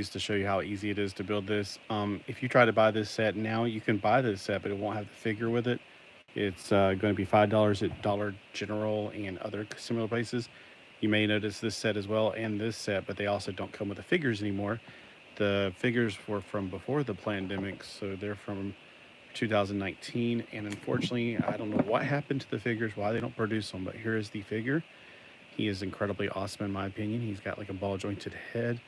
to show you how easy it is to build this. If you try to buy this set now, you can buy this set, but it won't have the figure with it. It's going to be $5 at Dollar General and other similar places. You may notice this set as well and this set, but they also don't come with the figures anymore. The figures were from before the pandemic, so they're from 2019. And unfortunately, I don't know what happened to the figures, why they don't produce them, but here is the figure. He is incredibly awesome in my opinion. He's got like a ball jointed head,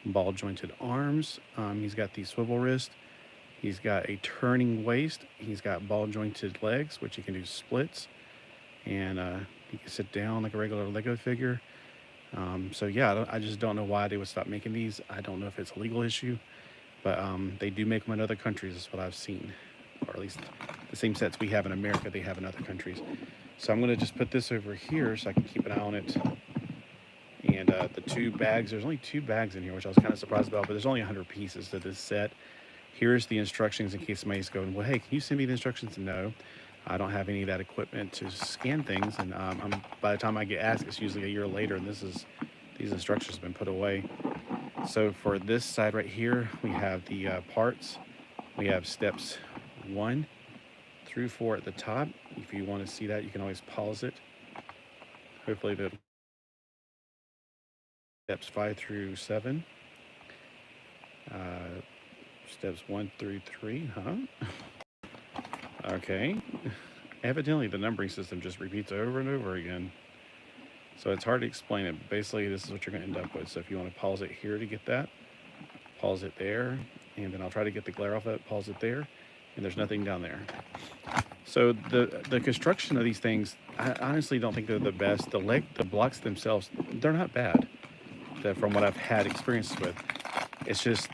ball jointed arms. He's got the swivel wrist. He's got a turning waist. He's got ball jointed legs, which he can do splits. And he can sit down like a regular Lego figure. So yeah, I just don't know why they would stop making these. I don't know if it's a legal issue, but they do make them in other countries, is what I've seen. Or at least the same sets we have in America, they have in other countries. So I'm gonna just put this over here so I can keep an eye on it. And the 2 bags, there's only 2 bags in here, which I was kind of surprised about, but there's only 100 pieces to this set. Here's the instructions in case somebody's going, well, hey, can you send me the instructions? No, I don't have any of that equipment to scan things. And by the time I get asked, it's usually a year later, and these instructions have been put away. So for this side right here, we have the parts. We have steps 1 through 4 at the top. If you want to see that, you can always pause it. Hopefully the steps 5 through 7. Steps 1 through 3, Okay. Evidently the numbering system just repeats over and over again. So it's hard to explain it. Basically, this is what you're going to end up with. So if you want to pause it here to get that, pause it there, and then I'll try to get the glare off of it, pause it there, and there's nothing down there. So the construction of these things, I honestly don't think they're the best. The blocks themselves, they're not bad. From what I've had experience with, it's just,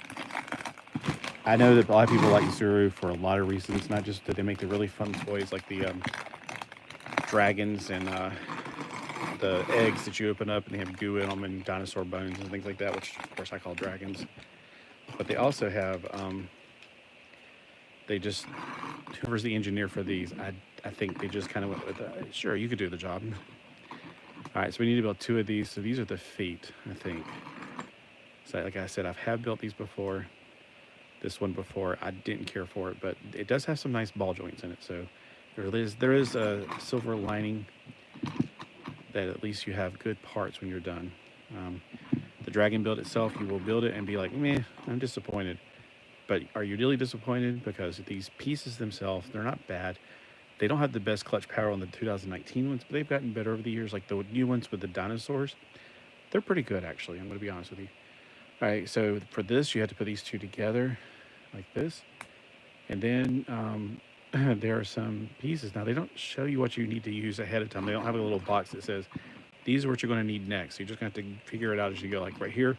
I know that a lot of people like Zuru for a lot of reasons, not just that they make the really fun toys like the dragons and the eggs that you open up and they have goo in them and dinosaur bones and things like that, which of course I call dragons. But they also have, they just, whoever's the engineer for these, I think they just kind of went with, sure, you could do the job. All right, so we need to build 2 of these. So these are the feet, I think. So like I said, have built these before. This one before, I didn't care for it, but it does have some nice ball joints in it. So there is a silver lining that at least you have good parts when you're done. The dragon build itself, you will build it and be like, meh, I'm disappointed. But are you really disappointed? Because these pieces themselves, they're not bad. They don't have the best clutch power on the 2019 ones, but they've gotten better over the years. Like the new ones with the dinosaurs, they're pretty good actually. I'm going to be honest with you. All right, so for this, you have to put these 2 together like this. And then there are some pieces. Now, they don't show you what you need to use ahead of time. They don't have a little box that says, these are what you're going to need next. So you're just going to have to figure it out as you go. Like right here,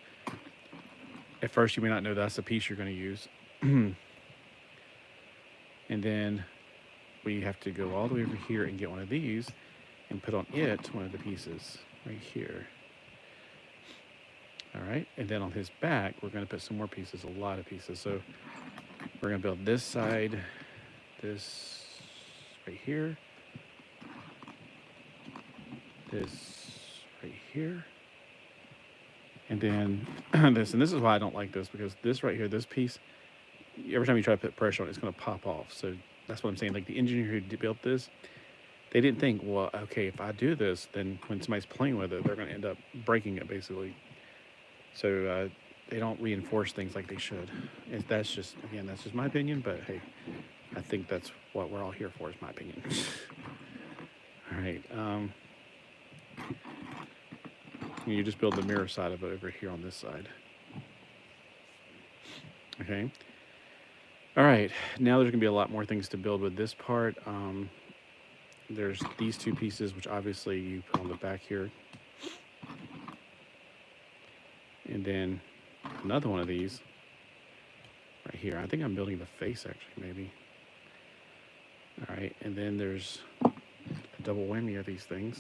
at first you may not know that's the piece you're going to use. And then we have to go all the way over here and get one of these and put on it one of the pieces right here. All right, and then on his back, we're going to put some more pieces, a lot of pieces. So we're going to build this side, this right here, this right here, and then this. And this is why I don't like this, because this right here, this piece, every time you try to put pressure on it, it's going to pop off. So that's what I'm saying. Like the engineer who built this, they didn't think, well, okay, if I do this, then when somebody's playing with it, they're going to end up breaking it, basically. So they don't reinforce things like they should. And that's just, again, that's just my opinion, but hey, I think that's what we're all here for, is my opinion. All right. You just build the mirror side of it over here on this side. Okay. All right. Now there's going to be a lot more things to build with this part. There's these 2 pieces, which obviously you put on the back here. And then another one of these right here. I think I'm building the face actually, maybe. All right, and then there's a double whammy of these things.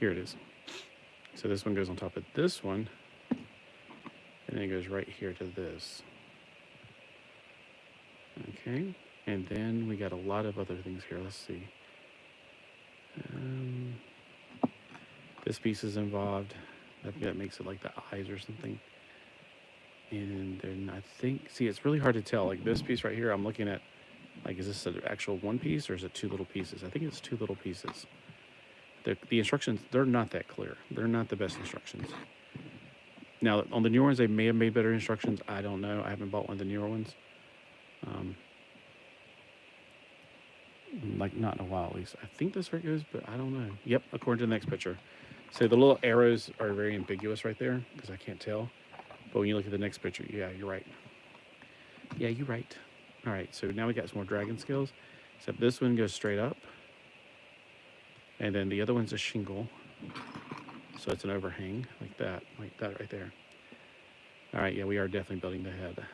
Here it is. So this one goes on top of this one, and then it goes right here to this. Okay, and then we got a lot of other things here. Let's see. This piece is involved. I think that makes it like the eyes or something. And then I think, see, it's really hard to tell. Like this piece right here, I'm looking at, like, is this an actual one piece or is it two little pieces? I think it's two little pieces. The instructions, they're not that clear. They're not the best instructions. Now, on the newer ones, they may have made better instructions. I don't know. I haven't bought one of the newer ones. Like, not in a while, at least. I think this way it goes, but I don't know. Yep, according to the next picture. So the little arrows are very ambiguous right there because I can't tell. But when you look at the next picture, yeah, you're right. Yeah, you're right. All right, so now we got some more dragon scales. Except this one goes straight up. And then the other one's a shingle. So it's an overhang, like that right there. All right, yeah, we are definitely building the head.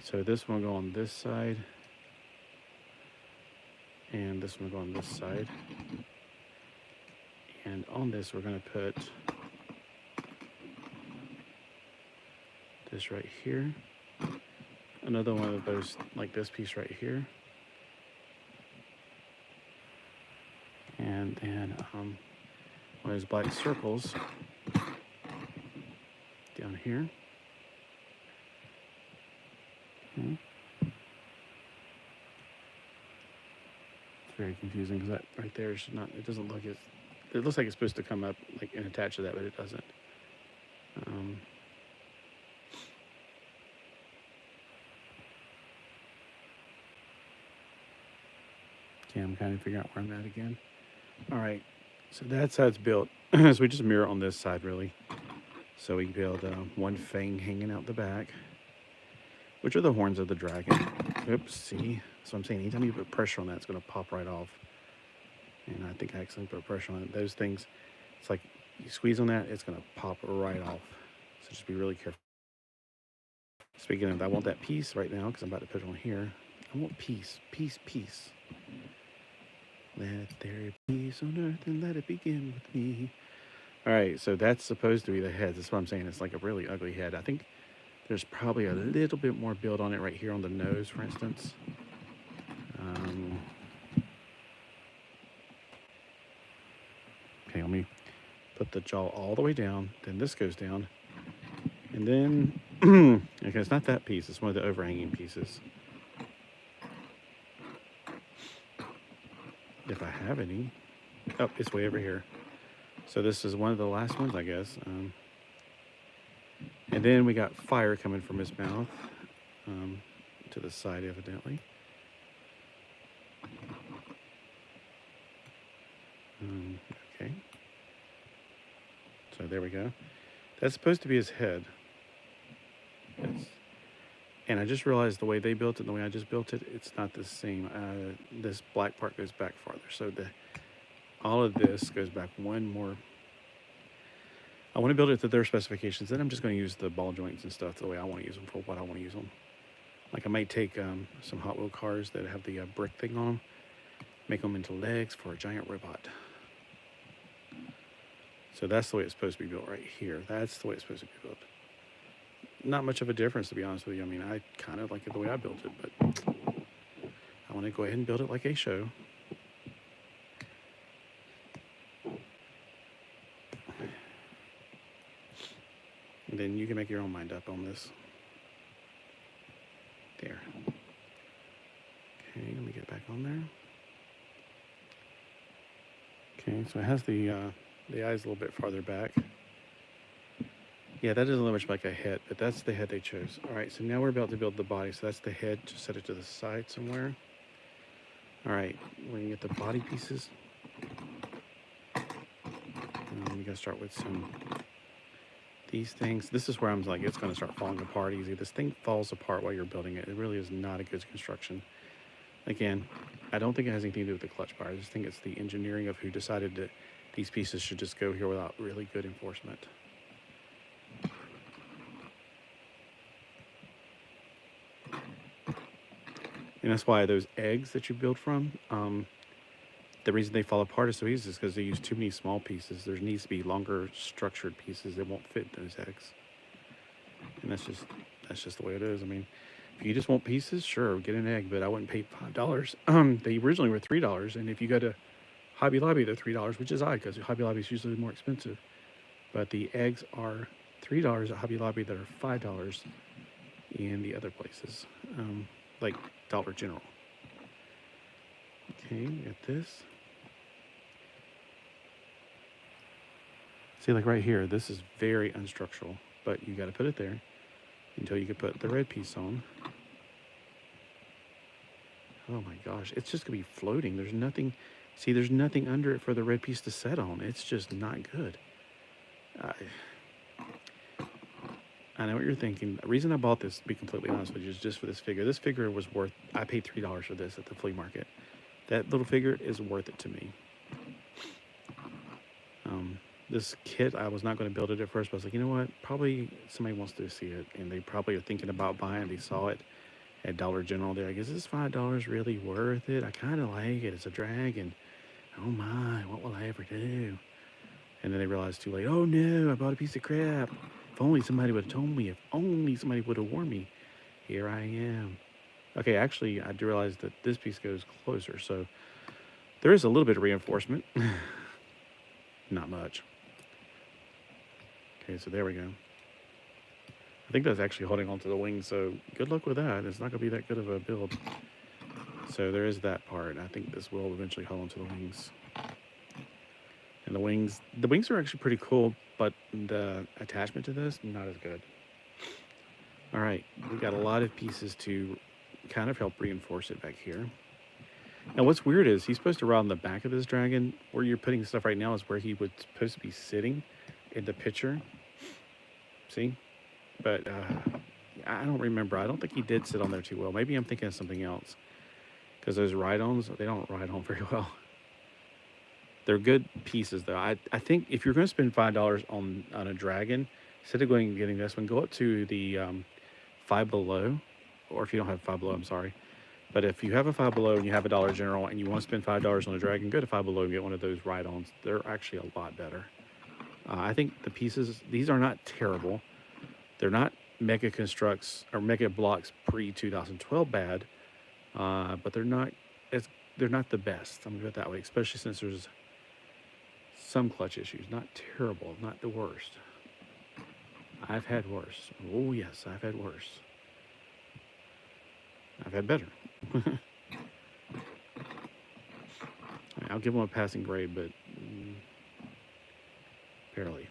So this one will go on this side. And this one will go on this side. And on this, we're going to put this right here. Another one of those, like this piece right here. And then one of those black circles down here. Okay. It's very confusing because that right there is not, it doesn't look as, it looks like it's supposed to come up like and attach to that, but it doesn't. Okay, I'm kind of figuring out where I'm at again. All right, so that's how it's built. So we just mirror on this side, really. So we build one fang hanging out the back, which are the horns of the dragon. Oops, see? So I'm saying anytime you put pressure on that, it's going to pop right off. And I think I accidentally put pressure on it. Those things, it's like you squeeze on that, it's going to pop right off. So just be really careful. Speaking of, I want that piece right now because I'm about to put it on here. I want peace, peace, peace. Let there be peace on earth and let it begin with me. All right, so that's supposed to be the head. That's what I'm saying. It's like a really ugly head. I think there's probably a little bit more build on it right here on the nose, for instance. Okay, let me put the jaw all the way down. Then this goes down. And then, okay, it's not that piece. It's one of the overhanging pieces. If I have any. Oh, it's way over here. So this is one of the last ones, I guess. And then we got fire coming from his mouth to the side, evidently. Okay. So there we go. That's supposed to be his head. And I just realized the way they built it and the way I just built it, it's not the same. This black part goes back farther. So all of this goes back one more. I want to build it to their specifications. Then I'm just going to use the ball joints and stuff the way I want to use them for what I want to use them. Like I might take some Hot Wheel cars that have the brick thing on them, make them into legs for a giant robot. So that's the way it's supposed to be built right here. That's the way it's supposed to be built. Not much of a difference, to be honest with you. I mean, I kind of like it the way I built it, but I want to go ahead and build it like a show. And then you can make your own mind up on this. There. Okay, let me get back on there. Okay, so it has the eyes a little bit farther back. Yeah, that doesn't look much like a head, but that's the head they chose. All right, so now we're about to build the body. So that's the head. Just set it to the side somewhere. All right, when you get the body pieces, you gotta start with some these things. This is where I'm like, it's gonna start falling apart easy. This thing falls apart while you're building it. It really is not a good construction. Again, I don't think it has anything to do with the clutch bar. I just think it's the engineering of who decided that these pieces should just go here without really good enforcement. And that's why those eggs that you build from, the reason they fall apart is so easy is because they use too many small pieces. There needs to be longer structured pieces that won't fit those eggs. And that's just the way it is. I mean, if you just want pieces, sure, get an egg, but I wouldn't pay $5. They originally were $3, and if you go to Hobby Lobby, they're $3, which is odd because Hobby Lobby is usually more expensive. But the eggs are $3 at Hobby Lobby that are $5 in the other places, like Dollar General. Okay, get this. See, like right here, this is very unstructural, but you got to put it there until you can put the red piece on. Oh my gosh, it's just gonna be floating. There's nothing, see, there's nothing under it for the red piece to set on. It's just not good. I know what you're thinking. The reason I bought this, to be completely honest with you, is just for this figure. This figure was worth, I paid $3 for this at the flea market. That little figure is worth it to me. This kit, I was not going to build it at first, but I was like, you know what? Probably somebody wants to see it, and they probably are thinking about buying. They saw it at Dollar General. They're like, is this $5 really worth it? I kind of like it. It's a dragon. Oh my, what will I ever do? And then they realized too late, oh no, I bought a piece of crap. If only somebody would have told me. If only somebody would have warned me. Here I am. Okay, actually, I do realize that this piece goes closer, so there is a little bit of reinforcement. Not much. Okay, so there we go. I think that's actually holding onto the wings, so good luck with that. It's not going to be that good of a build. So there is that part. I think this will eventually hold onto the wings. And the wings are actually pretty cool, but the attachment to this, not as good. All right, we got a lot of pieces to kind of help reinforce it back here. Now what's weird is he's supposed to ride on the back of this dragon. Where you're putting stuff right now is where he was supposed to be sitting in the picture. See? But I don't remember. I don't think he did sit on there too well. Maybe I'm thinking of something else. Because those ride-ons, they don't ride on very well. They're good pieces, though. I think if you're going to spend $5 on a dragon, instead of going and getting this one, go up to the Five Below. Or if you don't have Five Below, I'm sorry. But if you have a Five Below and you have a Dollar General and you want to spend $5 on a dragon, go to Five Below and get one of those ride-ons. They're actually a lot better. I think the pieces, these are not terrible. They're not Mega Constructs or Mega Blocks pre-2012 bad, but they're not the best. I'm gonna put it that way, especially since there's some clutch issues. Not terrible, not the worst. I've had worse. Oh yes, I've had worse. I've had better. I'll give them a passing grade, but barely.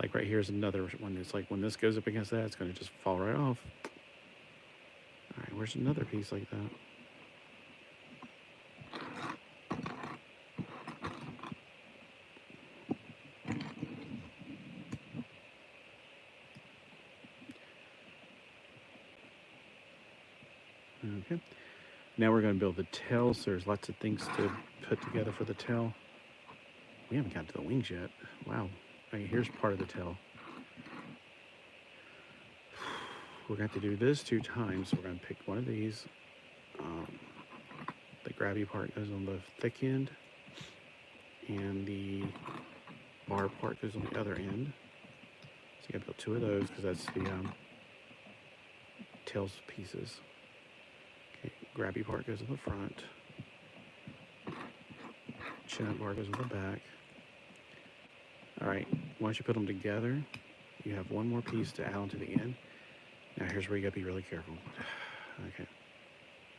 Like right here's another one. It's like when this goes up against that, it's going to just fall right off. All right, where's another piece like that? Okay. Now we're going to build the tail, so there's lots of things to put together for the tail. We haven't got to the wings yet. Wow. Okay, here's part of the tail. We're going to have to do this 2 times. So we're going to pick one of these. The grabby part goes on the thick end, and the bar part goes on the other end. So you got to build 2 of those because that's the tails pieces. Okay, grabby part goes on the front. Chin-up bar goes on the back. All right, once you put them together, you have one more piece to add onto the end. Now here's where you gotta be really careful. Okay,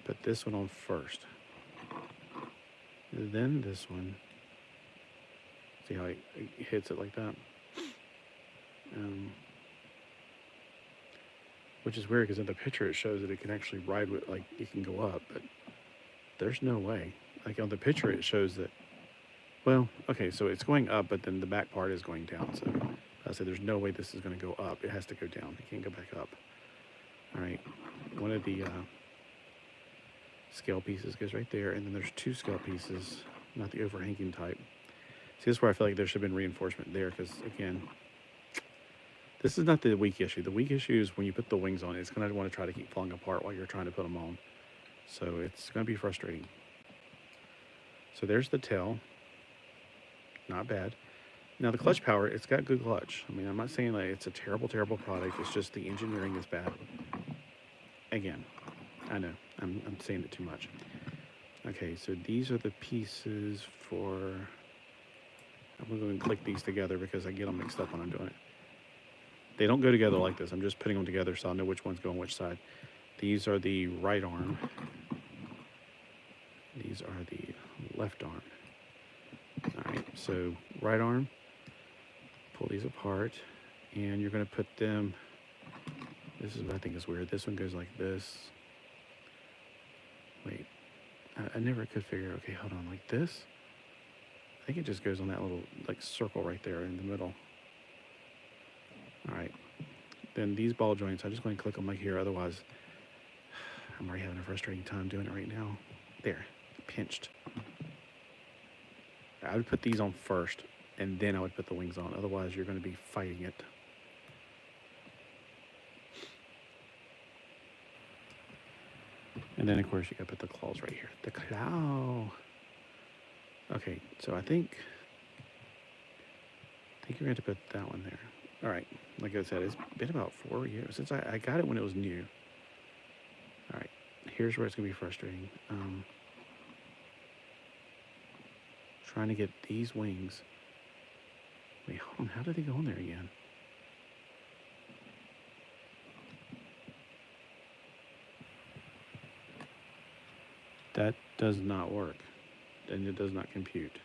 put this one on first. Then this one. See how it hits it like that? Which is weird because in the picture it shows that it can actually ride with, like it can go up, but there's no way. Like on the picture it shows that, well, okay, so it's going up, but then the back part is going down. So I said there's no way this is going to go up. It has to go down. It can't go back up. All right, one of the scale pieces goes right there, and then there's 2 scale pieces, not the overhanging type. See, this is where I feel like there should have been reinforcement there, because again, this is not the weak issue. The weak issue is when you put the wings on, it's going to want to try to keep falling apart while you're trying to put them on. So it's going to be frustrating. So there's the tail. Not bad. Now the clutch power, it's got good clutch. I mean, I'm not saying that it's a terrible, terrible product. It's just the engineering is bad. Again, I know I'm saying it too much. Okay, so these are the pieces for... I'm going to click these together because I get them mixed up when I'm doing it. They don't go together like this. I'm just putting them together so I know which one's going which side. These are the right arm. These are the left arm. All right, so right arm, pull these apart, and you're going to put them... This is what I think is weird. This one goes like this. Wait, I never could figure... Okay, hold on, like this? I think it just goes on that little like circle right there in the middle. All right, then these ball joints, I'm just going to click them like here, otherwise I'm already having a frustrating time doing it right now. There, pinched. I would put these on first, and then I would put the wings on, otherwise you're going to be fighting it. And then of course you got to put the claws right here. The claw. Okay, so I think you're going to put that one there. All right, like I said, it's been about 4 years since I got it when it was new. All right, here's where it's going to be frustrating. Trying to get these wings. Wait, hold on, how did they go on there again? That does not work, and it does not compute.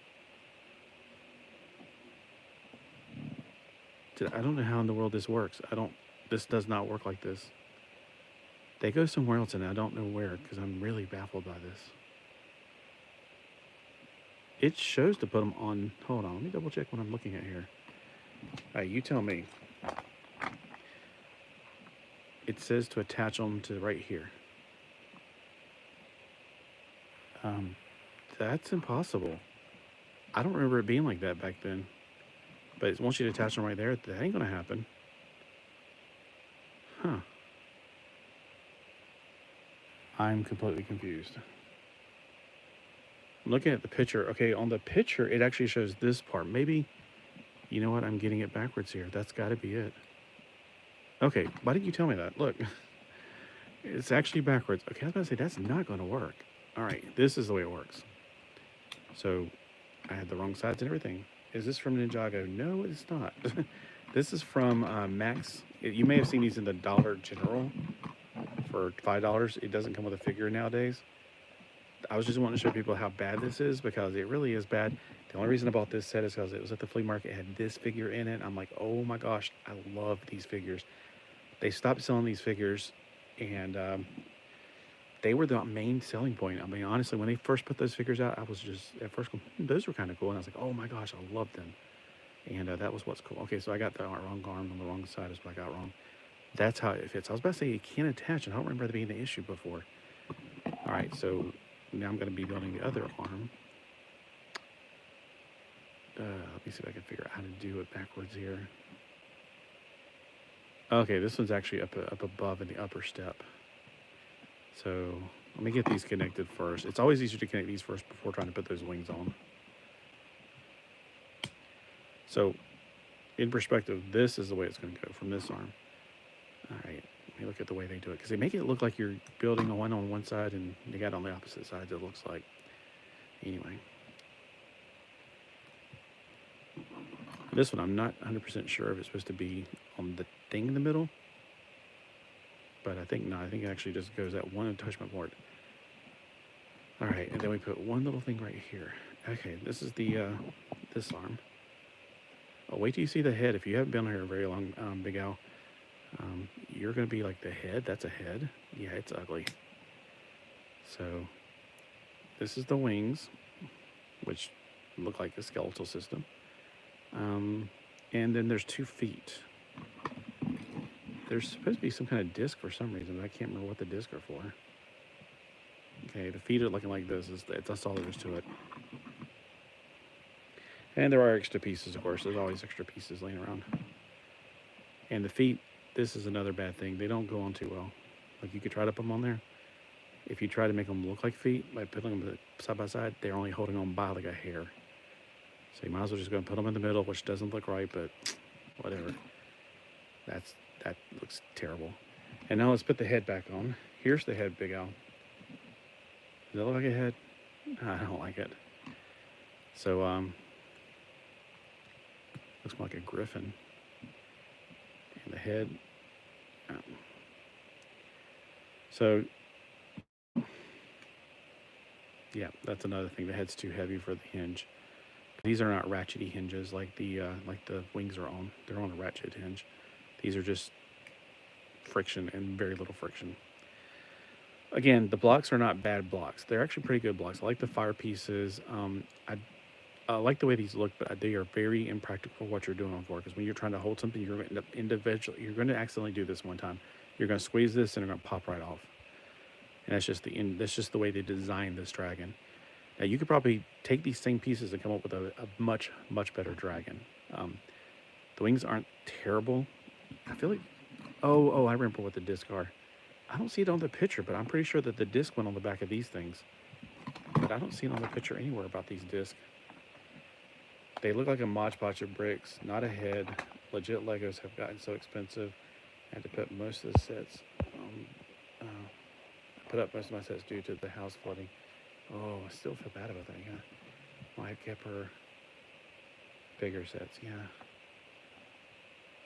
I don't know how in the world this works. This does not work like this. They go somewhere else, and I don't know where, because I'm really baffled by this. It shows to put them on... Hold on, let me double check what I'm looking at here. All right, you tell me. It says to attach them to right here. That's impossible. I don't remember it being like that back then. But it wants you to attach them right there. That ain't going to happen. Huh. I'm completely confused. I'm looking at the picture. Okay, on the picture, it actually shows this part. Maybe, you know what? I'm getting it backwards here. That's got to be it. Okay, why didn't you tell me that? Look. It's actually backwards. Okay, I was about to say, that's not going to work. All right, this is the way it works. So, I had the wrong sides and everything. Is this from Ninjago? No, it's not. This is from Max. You may have seen these in the Dollar General for $5. It doesn't come with a figure nowadays. I was just wanting to show people how bad this is because it really is bad. The only reason I bought this set is because it was at the flea market. It had this figure in it. I'm like, oh my gosh, I love these figures. They stopped selling these figures, and they were the main selling point. I mean, honestly, when they first put those figures out, I was just, at first, those were kind of cool. And I was like, oh my gosh, I love them. And that was what's cool. Okay, so I got the wrong arm on the wrong side is what I got wrong. That's how it fits. I was about to say it can't attach. And I don't remember there being the issue before. All right, so now I'm going to be building the other arm. Let me see if I can figure out how to do it backwards here. Okay, this one's actually up above in the upper step. So let me get these connected first. It's always easier to connect these first before trying to put those wings on. So in perspective, this is the way it's going to go from this arm. All right, let me look at the way they do it, because they make it look like you're building one on one side and you got on the opposite sides, it looks like. Anyway. This one, I'm not 100% sure if it's supposed to be on the thing in the middle. But I think not. I think it actually just goes at one attachment port. All right, and then we put one little thing right here. Okay, this is the this arm. Oh, wait till you see the head. If you haven't been here very long, Big Al, you're going to be like, the head? That's a head? Yeah, it's ugly. So this is the wings, which look like a skeletal system. And then there's 2 feet. There's supposed to be some kind of disc for some reason, but I can't remember what the disc are for. Okay, the feet are looking like this. That's all there is to it. And there are extra pieces, of course. There's always extra pieces laying around. And the feet, this is another bad thing. They don't go on too well. Like, you could try to put them on there. If you try to make them look like feet by putting them side by side, they're only holding on by like a hair. So you might as well just go and put them in the middle, which doesn't look right, but whatever. That looks terrible. And now let's put the head back on. Here's the head, Big Al. Does that look like a head? I don't like it. So, looks more like a griffin. And the head. Um, so, yeah, that's another thing. The head's too heavy for the hinge. These are not ratchety hinges like the wings are on. They're on a ratchet hinge. These are just friction and very little friction. Again, the blocks are not bad blocks. They're actually pretty good blocks. I like the fire pieces. I like the way these look, but they are very impractical what you're doing on for. Because when you're trying to hold something, you're going to end up individually. You're going to accidentally do this one time. You're going to squeeze this, and it's going to pop right off. And that's just that's just the way they designed this dragon. Now you could probably take these same pieces and come up with a much better dragon. The wings aren't terrible. I feel like, oh, I remember what the discs are. I don't see it on the picture, but I'm pretty sure that the disc went on the back of these things. But I don't see it on the picture anywhere about these discs. They look like a Mod Podge of bricks, not a head. Legit Legos have gotten so expensive. I had to put most of the sets. Put up most of my sets due to the house flooding. Oh, I still feel bad about that. Yeah, my Kepper bigger sets. Yeah.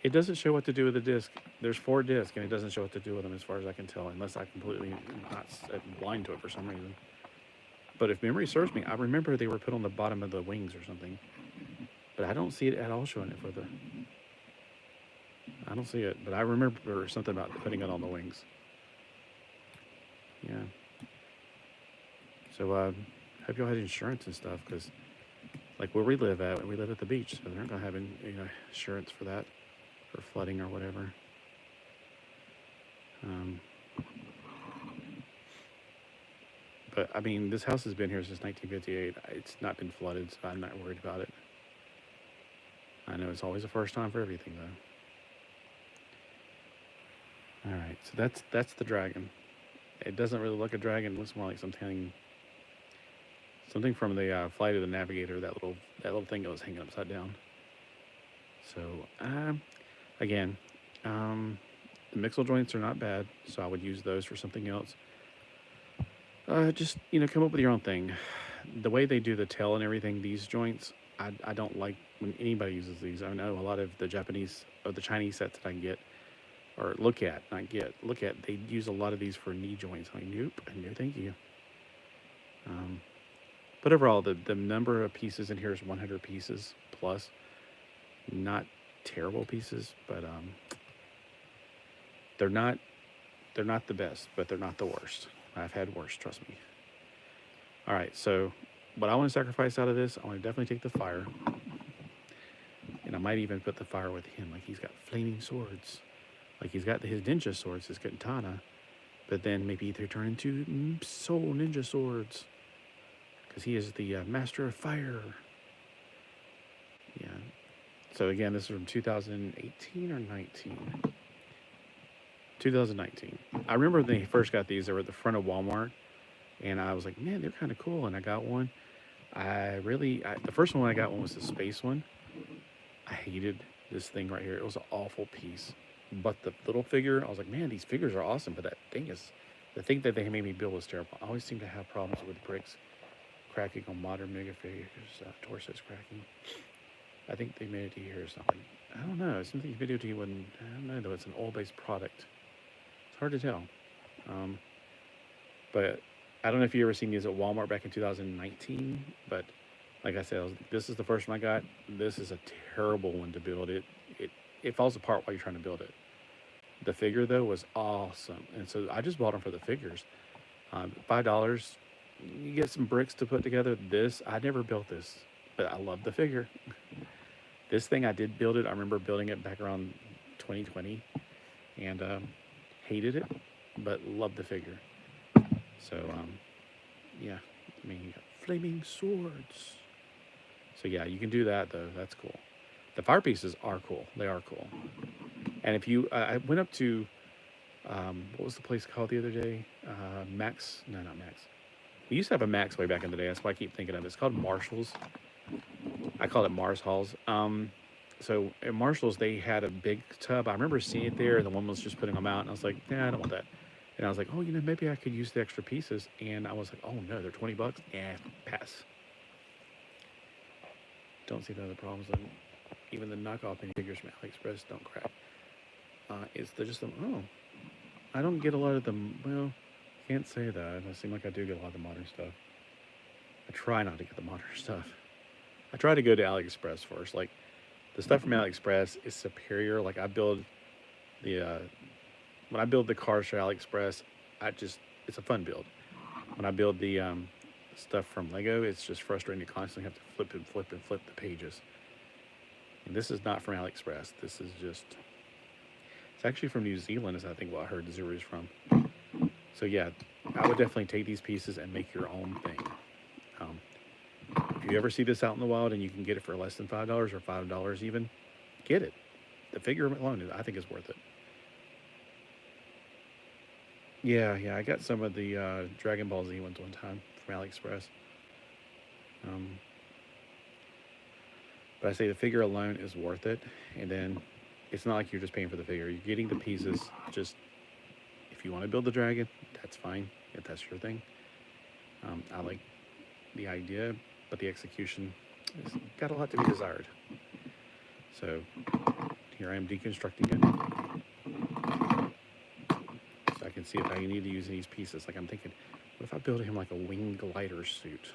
It doesn't show what to do with the disc. There's 4 discs, and it doesn't show what to do with them as far as I can tell, unless I completely not blind to it for some reason. But if memory serves me, I remember they were put on the bottom of the wings or something. But I don't see it at all showing it for the... I don't see it, but I remember something about putting it on the wings. Yeah. So, hope y'all had insurance and stuff, because, like, where we live at the beach, so they're not going to have any, insurance for that, for flooding or whatever. But, I mean, this house has been here since 1958. It's not been flooded, so I'm not worried about it. I know it's always a first time for everything, though. All right, so that's the dragon. It doesn't really look a dragon. It looks more like something from the Flight of the Navigator. That little thing that was hanging upside down. So again, the mixel joints are not bad. So I would use those for something else. Just come up with your own thing. The way they do the tail and everything, these joints, I don't like when anybody uses these. I know a lot of the Japanese or the Chinese sets that I get. Or look at, they use a lot of these for knee joints. I'm like, nope, no thank you. But overall, the number of pieces in here is 100 pieces plus. Not terrible pieces, but they're not the best, but they're not the worst. I've had worse, trust me. All right, so what I want to sacrifice out of this, I want to definitely take the fire. And I might even put the fire with him, like he's got flaming swords. Like he's got his ninja swords, his katana, but then maybe they turn into soul ninja swords, because he is the master of fire. Yeah. So again, this is from 2018 or 19. 2019. I remember when they first got these. They were at the front of Walmart, and I was like, man, they're kind of cool. And I got one. The first one I got was the space one. I hated this thing right here. It was an awful piece. But the little figure, I was like, man, these figures are awesome. But the thing that they made me build was terrible. I always seem to have problems with bricks cracking on modern mega figures. Torsos cracking. I think they made it to here or something. I don't know. Something video to you wouldn't. I don't know though. It's an oil-based product. It's hard to tell. But I don't know if you ever seen these at Walmart back in 2019. But like I said, this is the first one I got. This is a terrible one to build. It falls apart while you're trying to build it. The figure though was awesome, and so I just bought them for the figures. $5. You get some bricks to put together. I never built this, but I love the figure. This thing I did build it. I remember building it back around 2020, and hated it, but loved the figure. So yeah, I mean, you got flaming swords. So yeah, you can do that though. That's cool. The fire pieces are cool. They are cool. And if you, I went up to, what was the place called the other day? Max? No, not Max. We used to have a Max way back in the day. That's why I keep thinking of it. It's called Marshall's. I call it Mars Halls. So at Marshall's, they had a big tub. I remember seeing it there, and the woman was just putting them out, and I was like, nah, I don't want that. And I was like, oh, maybe I could use the extra pieces. And I was like, oh no, they're $20. Yeah, pass. Don't see the other problems. And even the knockoff minifigures from AliExpress don't crack. It's just oh, I don't get a lot of them. Well, can't say that. I seem like I do get a lot of the modern stuff. I try not to get the modern stuff. I try to go to AliExpress first. Like the stuff from AliExpress is superior. Like I build the when I build the cars for AliExpress, it's a fun build. When I build the stuff from Lego, it's just frustrating to constantly have to flip and flip and flip the pages. And this is not from AliExpress. This is just, it's actually from New Zealand, is I think what I heard Zuru is from. So yeah, I would definitely take these pieces and make your own thing. If you ever see this out in the wild and you can get it for less than $5 or $5 even, get it. The figure alone, I think, is worth it. Yeah, I got some of the Dragon Ball Z ones one time from AliExpress. But I say the figure alone is worth it. And then it's not like you're just paying for the figure. You're getting the pieces. Just, if you want to build the dragon, that's fine. If that's your thing. I like the idea, but the execution has got a lot to be desired. So here I am deconstructing it. I can see if I need to use these pieces. Like I'm thinking, what if I build him like a wing glider suit?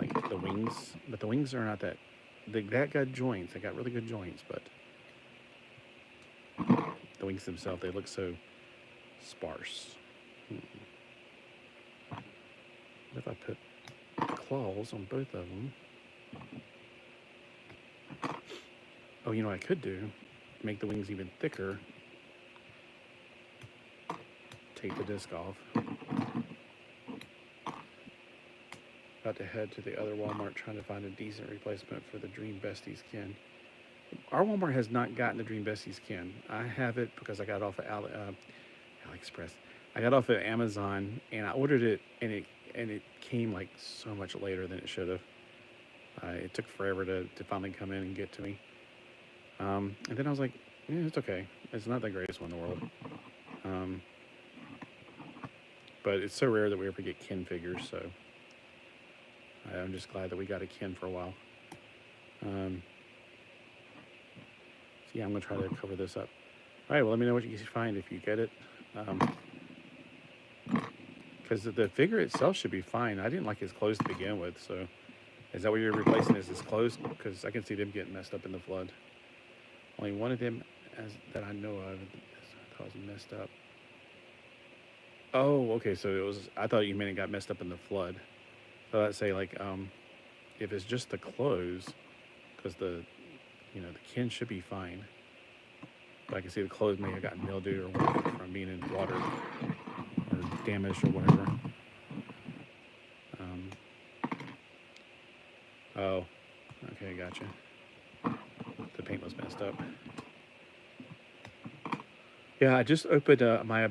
Like the wings, but the wings are not that. That got joints. They got really good joints, but the wings themselves, they look so sparse. What if I put claws on both of them? Oh, you know what I could do? Make the wings even thicker. Take the disc off. About to head to the other Walmart trying to find a decent replacement for the Dream Besties kin. Our Walmart has not gotten the Dream Besties kin. I have it because I got it off of AliExpress. I got it off of Amazon and I ordered it and it came like so much later than it should have. It took forever to finally come in and get to me. And then I was like, yeah, it's okay. It's not the greatest one in the world. But it's so rare that we ever get kin figures, so I'm just glad that we got a kin for a while. So yeah, I'm going to try to cover this up. All right, well, let me know what you find if you get it. Because the figure itself should be fine. I didn't like his clothes to begin with, so is that what you're replacing? Is his clothes? Because I can see them getting messed up in the flood. Only one of them that I know of was messed up. Oh, okay. So it was. I thought you meant it got messed up in the flood. So I'd say like, if it's just the clothes, because the kin should be fine. But I can see the clothes may have gotten mildewed or whatever from being in water or damaged or whatever. Oh, okay, gotcha. The paint was messed up. Yeah, I just opened my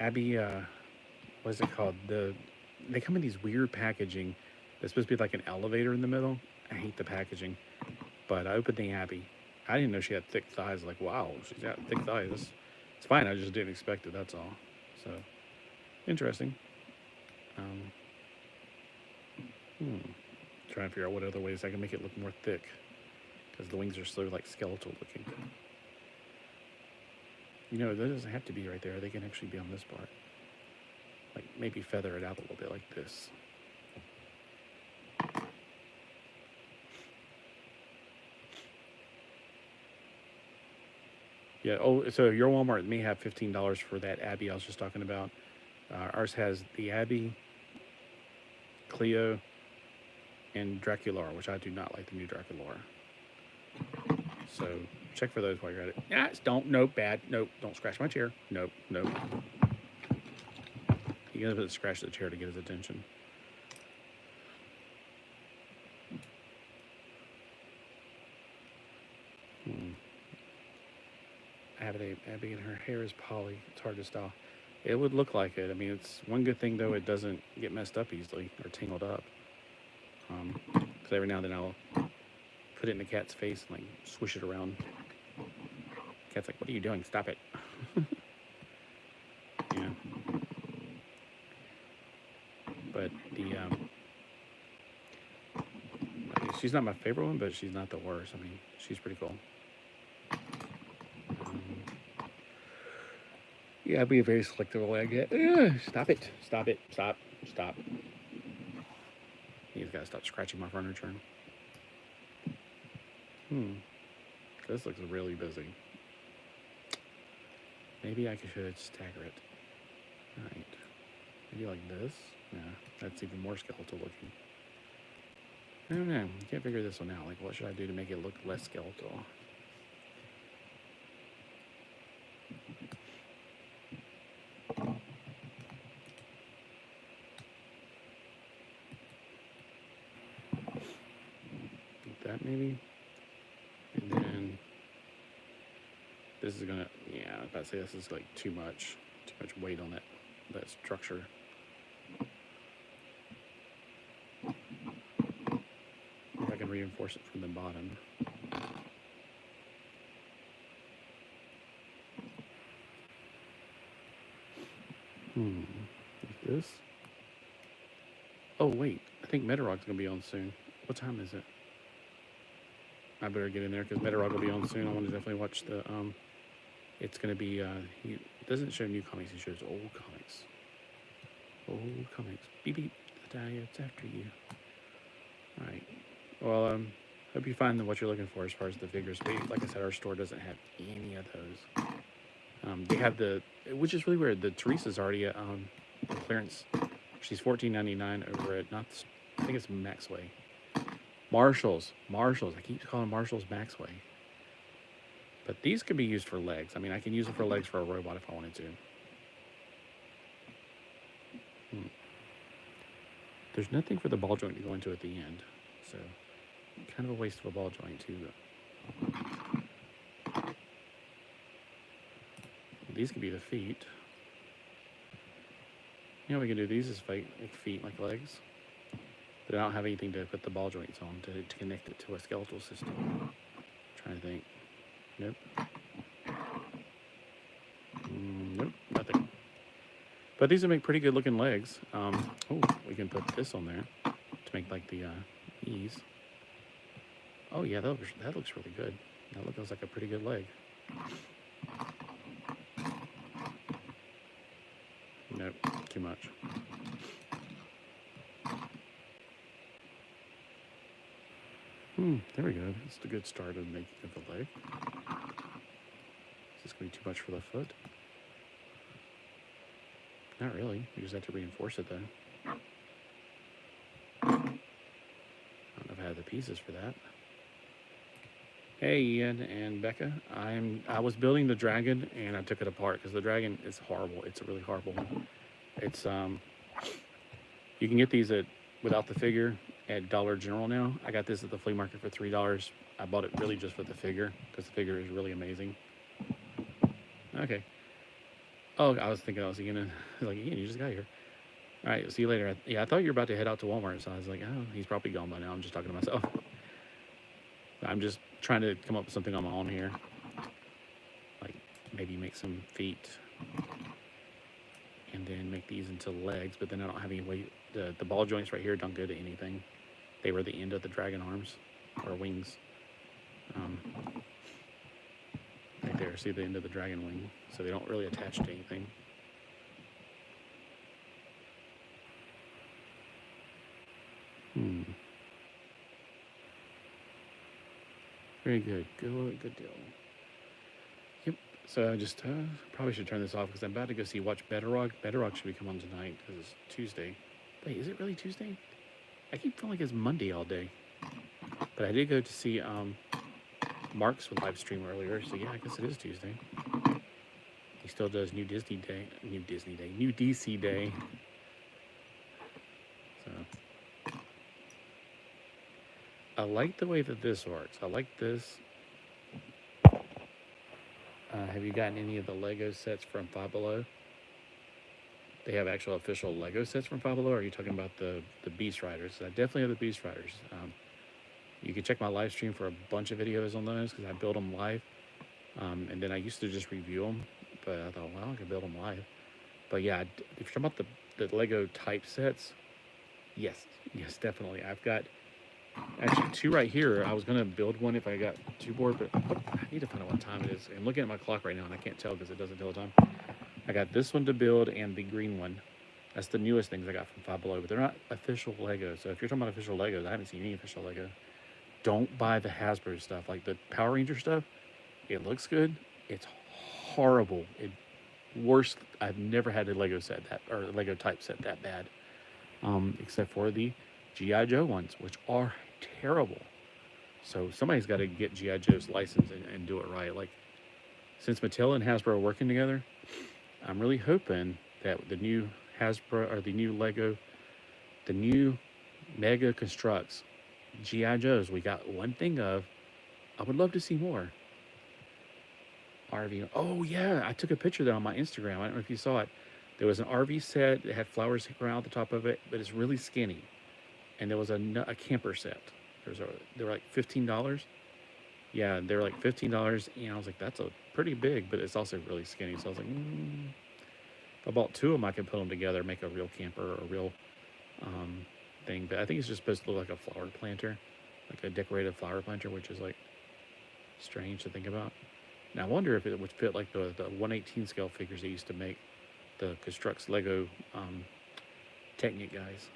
Abby, what's it called? They come in these weird packaging. It's supposed to be like an elevator in the middle. I hate the packaging. But I opened the Abby. I didn't know she had thick thighs. Like, wow, she's got thick thighs. It's fine. I just didn't expect it. That's all. So, interesting. Trying to figure out what other ways I can make it look more thick. Because the wings are so like skeletal looking. That doesn't have to be right there. They can actually be on this part. Like maybe feather it out a little bit like this. Yeah. Oh, so your Walmart may have $15 for that Abby I was just talking about. Ours has the Abby, Cleo, and Draculaura, which I do not like the new Draculaura. So check for those while you're at it. Nope, bad. Nope, don't scratch my chair. Nope. You're gonna have to scratch the chair to get his attention. Abby and her hair is poly. It's hard to style. It would look like it. I mean, it's one good thing though. It doesn't get messed up easily or tangled up. Because every now and then I'll put it in the cat's face and like swish it around. Cat's like, "What are you doing? Stop it!" she's not my favorite one, but she's not the worst. I mean, she's pretty cool. Yeah, I'd be very selective leg. Stop it. Stop it. Stop. Stop. He's got to stop scratching my furniture. This looks really busy. Maybe I should stagger it. Alright. Maybe like this? Yeah, that's even more skeletal looking. I don't know. I can't figure this one out. Like, what should I do to make it look less skeletal? Like that, maybe? And then this is gonna, yeah, I was about to say this is like too much weight on that structure. If I can reinforce it from the bottom. Like this. Oh wait, I think Metarog's gonna be on soon. What time is it? I better get in there because Metarog will be on soon. I want to definitely watch the it's gonna be he doesn't show new comics, he shows old comics. Old comics. Beep beep, Natalia, it's after you. Alright. Well, hope you find what you're looking for as far as the figures. Like I said, our store doesn't have any of those. They have which is really weird. The Teresa's already at clearance. She's $14.99 over at I think it's Maxway. Marshalls. I keep calling Marshalls Maxway. But these could be used for legs. I mean, I can use them for legs for a robot if I wanted to. There's nothing for the ball joint to go into at the end, so kind of a waste of a ball joint too. These could be the feet. You know, we can do these as feet, like legs. But I don't have anything to put the ball joints on to connect it to a skeletal system. I'm trying to think. Nope. Nope, nothing. But these would make pretty good looking legs. Oh, we can put this on there to make like the knees. Oh yeah, that looks really good. That looks like a pretty good leg. Nope, too much. There we go. That's a good start of making of the leg. Is this going to be too much for the foot? Not really. You just have to reinforce it though. I don't know if I have the pieces for that. Hey Ian and Becca, I was building the dragon and I took it apart because the dragon is horrible. It's a really horrible one. It's you can get these without the figure at Dollar General now. I got this at the flea market for $3. I bought it really just for the figure because the figure is really amazing. Okay. Oh, I was thinking like, Ian, you just got here. All right, see you later. Yeah, I thought you were about to head out to Walmart, so I was like, oh, he's probably gone by now. I'm just talking to myself. I'm just trying to come up with something on my own here. Like maybe make some feet and then make these into legs, but then I don't have any way. The ball joints right here don't go to anything. They were the end of the dragon arms or wings. Right there, see the end of the dragon wing. So they don't really attach to anything. Very good. Good deal. Yep. So I just probably should turn this off because I'm about to go watch Bedrock. Bedrock should be coming on tonight because it's Tuesday. Wait, is it really Tuesday? I keep feeling like it's Monday all day. But I did go to see Mark's live stream earlier, so yeah, I guess it is Tuesday. He still does New DC Day. So I like the way that this works. I like this. Have you gotten any of the Lego sets from Five Below? They have actual official Lego sets from Five Below, or are you talking about the Beast Riders? I definitely have the Beast Riders. You can check my live stream for a bunch of videos on those because I build them live. And then I used to just review them, but I thought, well, I can build them live. But yeah, if you're talking about the Lego type sets, yes, definitely. I've got Actually, two right here. I was gonna build one if I got too bored, but I need to find out what time it is. I'm looking at my clock right now, and I can't tell because it doesn't tell the time. I got this one to build and the green one. That's the newest things I got from Five Below, but they're not official Lego. So if you're talking about official Legos, I haven't seen any official Lego. Don't buy the Hasbro stuff, like the Power Ranger stuff. It looks good. It's horrible. Worst. I've never had a Lego set that or Lego type set that bad, except for the GI Joe ones, which are terrible. So somebody's got to get GI Joe's license and do it right. Like since Mattel and Hasbro are working together, I'm really hoping that the new Hasbro or the new Lego, the new Mega Constructs GI Joes we got one thing of. I would love to see more. RV. Oh yeah, I took a picture of that on my Instagram. I don't know if you saw it. There was an RV set that had flowers around out the top of it, but it's really skinny. And there was a camper set. They were like $15. Yeah, they were like $15, and I was like, that's a pretty big, but it's also really skinny. So I was like, if I bought two of them, I could put them together, make a real camper or a real thing. But I think it's just supposed to look like a flower planter, like a decorative flower planter, which is like strange to think about. Now I wonder if it would fit like the 1/18 scale figures they used to make, the Constructs Lego Technic guys.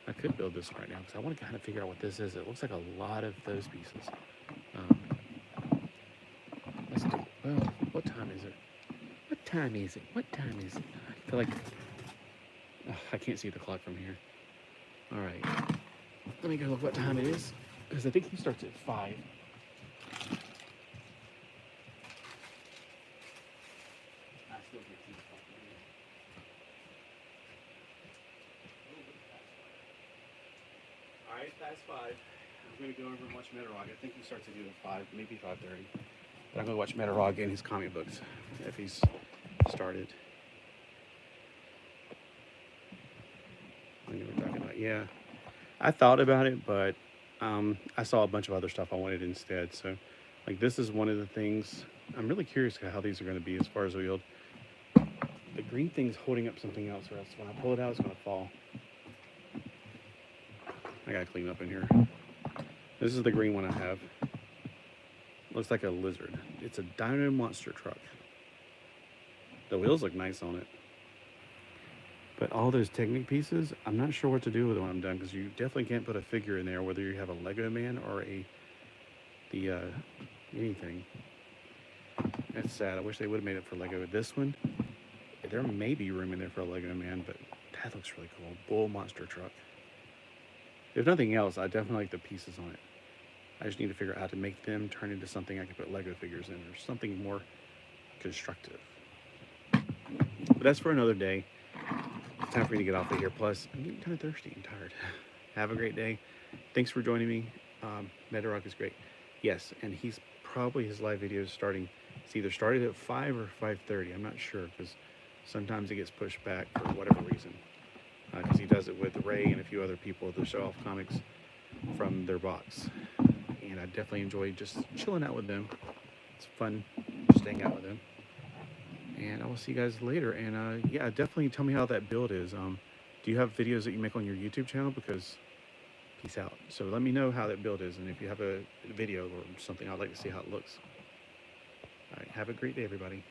I could build this right now because I want to kind of figure out what this is. It looks like a lot of those pieces. Let's do. Well, what time is it? What time is it? What time is it? I feel like I can't see the clock from here. All right, let me go look what time it is because I think he starts at 5. Alright, past 5. I'm going to go over and watch Metarog. I think he starts at either 5, maybe 5:30. But I'm going to watch Metarog and his comic books if he's started. I know what we're talking about. Yeah, I thought about it, but I saw a bunch of other stuff I wanted instead. So, like, this is one of the things. I'm really curious how these are going to be as far as wheeled. The green thing's holding up something else, or else when I pull it out, it's going to fall. I gotta clean up in here. This is the green one I have. Looks like a lizard. It's a Dino Monster truck. The wheels look nice on it. But all those Technic pieces, I'm not sure what to do with it when I'm done, because you definitely can't put a figure in there, whether you have a Lego man or anything. That's sad. I wish they would have made it for Lego. This one, there may be room in there for a Lego man, but that looks really cool. Bull monster truck. If nothing else, I definitely like the pieces on it. I just need to figure out how to make them turn into something I can put Lego figures in, or something more constructive. But that's for another day. It's time for me to get off of here. Plus, I'm getting kind of thirsty and tired. Have a great day. Thanks for joining me. Metarog is great. Yes, and his live video is starting. It's either started at 5 or 5:30. I'm not sure, because sometimes it gets pushed back for whatever reason. Because he does it with Ray and a few other people that show off comics from their box. And I definitely enjoy just chilling out with them. It's fun just hanging out with them. And I will see you guys later. And yeah, definitely tell me how that build is. Do you have videos that you make on your YouTube channel? Because peace out. So let me know how that build is. And if you have a video or something, I'd like to see how it looks. All right, have a great day, everybody.